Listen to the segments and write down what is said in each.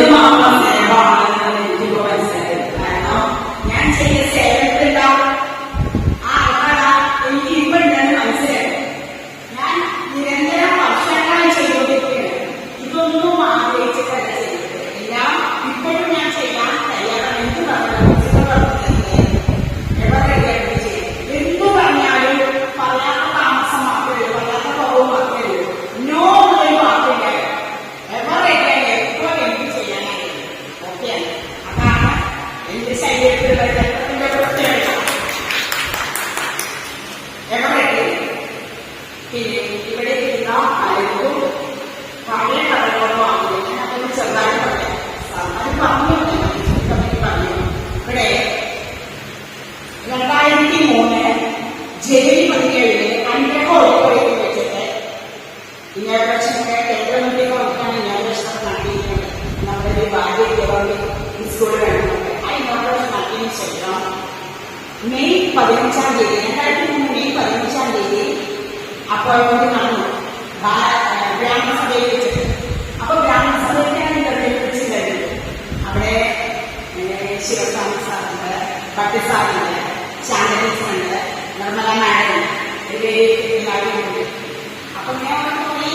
എന്തുമാത്രം സ്നേഹമാണെന്ന് എനിക്കിപ്പോ മനസ്സിലായത്. കാരണം ഞാൻ ചെയ്ത സേവനത്തിലുണ്ടാവും ആ ആൾക്കാരാ എനിക്ക് ഇപ്പൊ ഉണ്ടെന്ന് മനസ്സിലായി. ഞാൻ നിരന്തരം വർഷങ്ങളായി ചെയ്തുകൊണ്ടിരിക്കുകയാണ്. ഇതൊന്നും ആഗ്രഹിച്ചിട്ടല്ല ചെയ്യുന്നത്. എല്ലാം ഇപ്പോഴും ഞാൻ ചെയ്യാൻ തയ്യാറാണ്. എന്ത് പറഞ്ഞു എന്തു പറഞ്ഞാലും പറയാത്ത താമസം മാത്രമേ ഉള്ളൂ, പറയാത്ത കുറവ് മാത്രമേ ഉള്ളൂ. നോ എന്നൊരു വാക്കില്ല. എവറെല്ലാം എപ്പോ എന്ത് ചെയ്യാനായി ഓക്കെയാണ്. അതാണ് എന്റെ ശരീരത്തിലുള്ള ചരിത്രത്തിന്റെ പ്രത്യേകത. എവറെല്ലാം പിന്നെ ഇവിടെ ഇരുന്ന പലർക്കും പഴയ കഥകളൊന്നും ആകില്ല. ഞാൻ അതൊന്ന് ചെറുതായി പറയാം. അത് പറഞ്ഞു പറഞ്ഞു ഇവിടെ 2003 ജനുവരി 17 അനുഗ്രഹം ഓഡിറ്റോറിയത്തിൽ വെച്ചിട്ട് ഇന്നോഗ്രേഷനൊക്കെ കേന്ദ്രമന്ത്രിക്ക് വന്നിട്ടാണ് ഇന്നോഗ്രേഷൻ നടത്തിയിരിക്കുന്നത്. നമ്മുടെ ഒരു ഭാര്യ ഗവൺമെന്റ് സ്കൂളിൽ വേണമെന്നുണ്ട്. ആ ഇന്നോഗ്രേഷൻ നടത്തിയതിനു ശേഷം മെയ് 15 2003 മെയ് 15 അപ്പോയിന്റ്മെന്റ് നടന്നു ഗ്രാമസഭയിൽ വെച്ചിട്ട്. അപ്പൊ ഗ്രാമസഭയിലാണ് തെരഞ്ഞെടുപ്പിച്ച് കഴിഞ്ഞത്. അവിടെ ശിവസ്വാമി സാറുണ്ട്, ഭട്ടിസാറുണ്ട്, ശാന്തനീസുണ്ട്, നിർമ്മല മാഡം, എല്ലാവരും. അപ്പൊ ഞാൻ കുറേ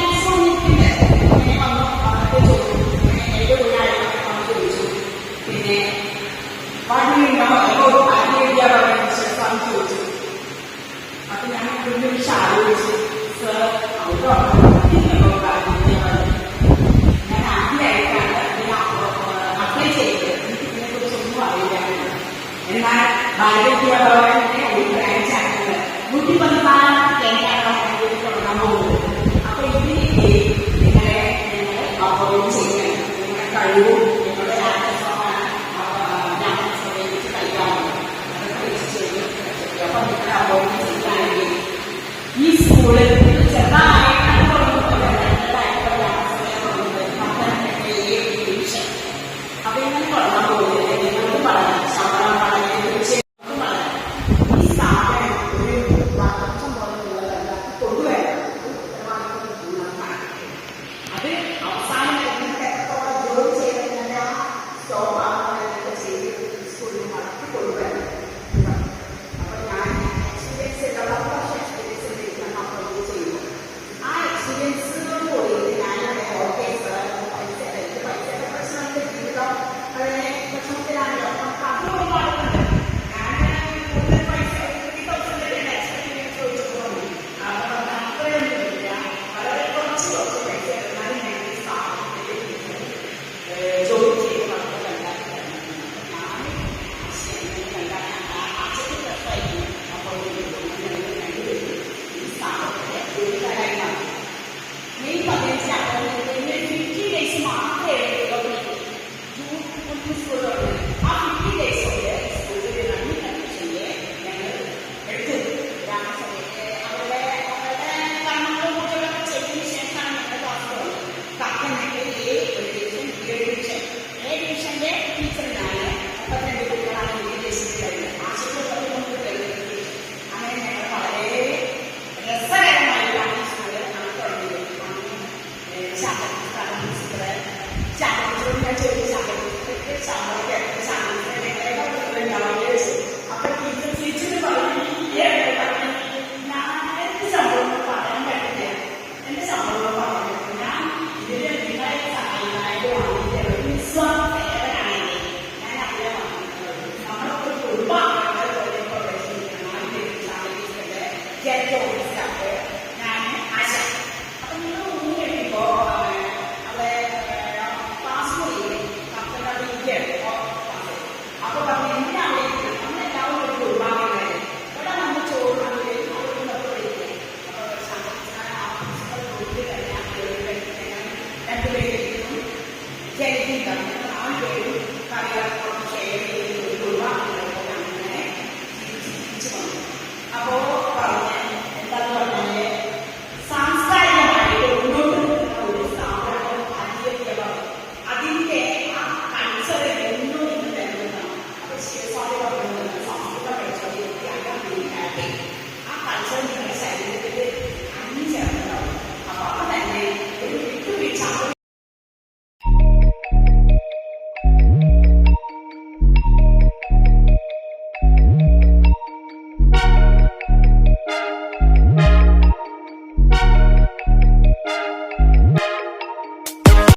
ദിവസം നിൽക്കുന്നുണ്ട്. ഇങ്ങനെ വന്നു വന്നിട്ട് ചോദിച്ചു, എന്റെ ഒരാളൊക്കെ വന്ന് ചോദിച്ചു, പിന്നെ പാട്ടിലുണ്ടോ ഒരു പാട്ടി എഴുതിയാ ശിവസ്വാമി ചോദിച്ചു. അപ്പൊ ഞാൻ ഒരു നിമിഷം ആലോചിച്ചു, സർ ഔട്ടോ ഞാൻ ആദ്യമായിട്ടാണ് ഇതിനെ അപ്ലൈ ചെയ്തത്. എനിക്ക് ഇതിനെക്കുറിച്ചൊന്നും അറിയില്ലായിരുന്നു. എന്നാൽ ഭാരതീയഭവന്റെ ഒരു ബ്രാഞ്ച് ആക്കുന്നത് 114 കേന്ദ്രങ്ങളാണ് തുടങ്ങാൻ പോകുന്നത്. അപ്പൊ ഇതിലേക്ക് നിങ്ങളെ അപ്പോയിന്റ് ചെയ്യണം. നിങ്ങളുടെ കഴിവും നിങ്ങളുടെ രാജ്യസഭയെ വെച്ച് കളിക്കാറുണ്ട്. അതൊക്കെ വെച്ച് ചെയ്ത് അപ്പൊ നിങ്ങളെ അപ്പോയിന്റ് ചെയ്യുകയാണെങ്കിൽ ഈ സ്കൂളിൽ ചെറുതായിട്ടാണ് തുടങ്ങുന്നത്. ഡിവിഷൻ അപ്പൊ ഇങ്ങനെ തുടങ്ങാൻ പോകുന്നത് നിങ്ങൾക്ക് വളരെ ശമ്പളം വളരെ ഈ സ്ഥാപനം ഒരു വർഷം പോലുള്ളതല്ല കൊണ്ടുവരണം. അത് അവസാനം എത്രത്തോളം ജോലി ചെയ്തതിന്റെ ആ സ്റ്റോപ്പാകുന്നതൊക്കെ ചെയ്ത് സ്കൂളിൽ നടത്തി കൊണ്ടുവരണം. അപ്പൊ ഞാൻ എക്സ്പീരിയൻസ് ഉള്ള 10 വർഷം എക്സ്പീരിയൻസ് ഉണ്ടിരിക്കണം. അപ്പോൾ ചെയ്യുന്നു. ആ എക്സ്പീരിയൻസിനോട് കൂടി ഞാനത് ഓക്കെ സാർ പൈസയുടെ പ്രശ്നത്തിന്റെ ജീവിതം വളരെ പ്രശ്നത്തിലാണല്ലോ. നമുക്ക് അത് ഒരുപാടുണ്ട്. ഞാൻ കൂടുതൽ പൈസ 50,000 എക്സ്പെക്ട് ചോദിച്ചിട്ടുണ്ട്. അത്രയൊന്നുമില്ല, വളരെ കുറച്ച് പൈസ എന്നാലും ഞാൻ ഈ സ്ഥാപനത്തിൽ ജോലി ചെയ്ത് നമുക്ക് കണ്ടാക്കി ഞാൻ അച്ഛന് പ്രശ്നമായിരുന്നു. അപ്പോൾ രണ്ടുപേരും ഈ സ്ഥാപനത്തെ ജോലിക്കാരായി മാറി. മെയ് 15 50 days മാത്രമേ സ്കൂളുണ്ട്. ആ 50 days സ്കൂളിൽ റണ്ണിങ് കണ്ടീഷനിൽ ഞങ്ങൾ എടുത്തു. ഗ്രാമസഭയ്ക്ക് അവരുടെ കർമ്മങ്ങളും കൂട്ടികളൊക്കെ ചെയ്തതിനു ശേഷമാണ് ഞങ്ങളുടെ ക്ലാസ് തുടങ്ങുന്നത്. കർമ്മത്തിൽ A division, B division. A ഡിവിഷന്റെ ടീച്ചറിനാണ് 32 കുട്ടികളാണ് ഡിവിഷനിൽ കഴിഞ്ഞത്. ആശുപത്രി അങ്ങനെ ഞങ്ങൾ വളരെ രസകരമായിട്ടാണ് ഈ സ്കൂള് നമുക്ക് തുടങ്ങിയത്. ഞാൻ ചോദിച്ചു അപ്പൊ ടീച്ചർ പറഞ്ഞു ഞാൻ എന്ത് സംഭവം പറയാൻ പറ്റില്ല. എന്റെ സംഭവം പറഞ്ഞു ഞാൻ ഇതിന് നിങ്ങളെ സഹായിക്കാനായിട്ട് വിശ്വാസം സേവനാണെങ്കിൽ ഞാൻ അവിടെ വന്നിട്ടുള്ളത്. നമ്മളൊക്കെ ഒരുപാട് ജഡ്ജ് ഓഫീസിലാക്ക് ഞാൻ ആശ. അപ്പൊ നിങ്ങൾ മുന്നിൽ കഴിയുമ്പോ അവിടെ ക്ലാസ് മുറിയിൽ അപ്പൊ പറഞ്ഞു എന്തിനാണ് നമ്മളെല്ലാവരും ഒരു കുടുംബാംഗങ്ങളെ ഇവിടെ നമ്മൾ ചോറ് രണ്ടുപേരും ജനിക്കും 4 പേരും കറികൾ